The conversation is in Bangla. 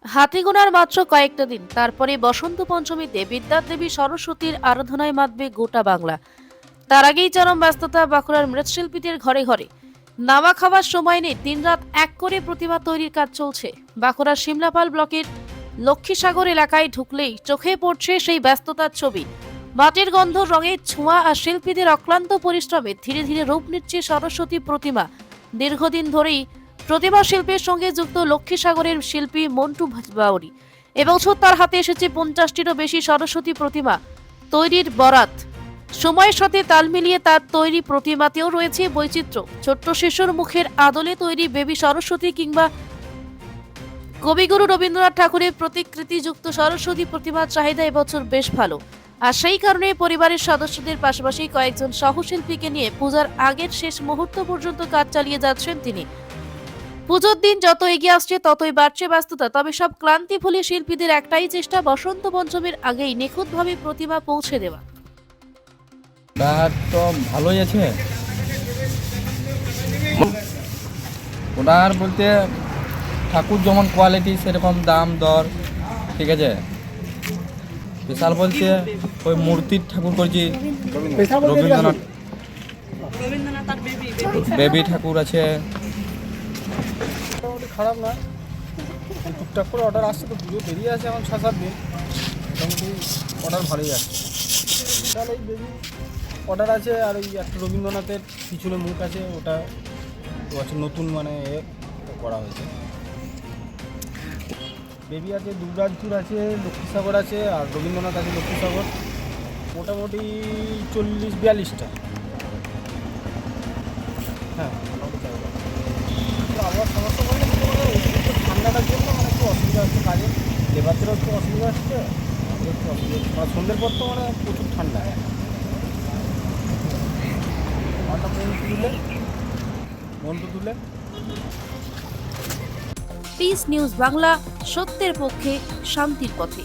হাতে গোনার মাত্র কয়েকটা দিন, তারপরে বসন্ত পঞ্চমীতে বিদ্যাদেবী সরস্বতীর আরাধনায় মাতবে গোটা বাংলা। তার আগেই চরম ব্যস্ততা বাঁকুড়ার মৃৎশিল্পীদের ঘরে ঘরে। নামা খাওয়ার সময় নেই, দিনরাত এক করে প্রতিমা তৈরির কাজ চলছে। বাঁকুড়ার শিমলাপাল ব্লকের লক্ষ্মীসাগর এলাকায় ঢুকলেই চোখে পড়ছে সেই ব্যস্ততার ছবি। মাটির গন্ধ, রঙের ছোঁয়া আর শিল্পীদের অক্লান্ত পরিশ্রমে ধীরে ধীরে রূপ নিচ্ছে সরস্বতী প্রতিমা। দীর্ঘদিন ধরেই প্রতিমা শিল্পের সঙ্গে যুক্ত লক্ষ্মীসাগরের শিল্পী মন্টু বাউরি। এবছর তার হাতে এসেছে 50টিরও বেশি সরস্বতী প্রতিমা তৈরির বরাত। সময়ের সাথে তাল মিলিয়ে তার তৈরি প্রতিমাতেও রয়েছে বৈচিত্র্য। ছোট্ট শিশুর মুখের আদলে তৈরি বেবি সরস্বতী কিংবা কবিগুরু রবীন্দ্রনাথ ঠাকুরের প্রতিকৃতিযুক্ত সরস্বতী প্রতিমার চাহিদা এবছর বেশ ভালো। আর সেই কারণে পরিবারের সদস্যদের পাশাপাশি কয়েকজন সহশিল্পীকে নিয়ে পূজার আগের শেষ মুহূর্ত পর্যন্ত কাজ চালিয়ে যাচ্ছেন তিনি। পুজোর দিন যত এগিয়ে আসছে ততই বাড়ছে ব্যস্ততা। তবে সব ক্লান্তি ভুলে শিল্পীদের একটাই চেষ্টা, বসন্ত পঞ্চমীর আগেই নিখুঁতভাবে প্রতিমা পৌঁছে দেওয়া। তার তো ভালোই আছে। ওটার বলতে ঠাকুর যেমন কোয়ালিটি সেরকম দাম দর, ঠিক আছে। স্পেশাল বলতে ওই মূর্তির ঠাকুর করছি রবীন্দ্রনাথ, বেবি ঠাকুর আছে। মোটামুটি খারাপ নয়, টুকটাক করে অর্ডার আসছে, তো পুজো বেরিয়ে আছে এখন 6-7 দিন, মোটামুটি অর্ডার ভালোই আসছে। তাহলে এই বেবি অর্ডার আছে, আর ওই একটা রবীন্দ্রনাথের পিছনে মুখ আছে, ওটা আছে নতুন মানে করা হয়েছে। বেবি আছে, দুবরাজপুর আছে, লক্ষ্মীসাগর আছে, আর রবীন্দ্রনাথ আছে লক্ষ্মীসাগর। মোটামুটি 40-42টা। হ্যাঁ, আবার সমস্যা বলতে অতিরিক্ত ঠান্ডাটার জন্য মানে একটু অসুবিধা হচ্ছে কাজে, লেবারদেরও একটু অসুবিধা হচ্ছে, আমাদের একটু অসুবিধা হচ্ছে। আর সন্ধ্যের পর তো মানে প্রচুর ঠান্ডা। মাথা মন্টু তুলে পিস নিউজ বাংলা, সত্যের পক্ষে, শান্তির পথে।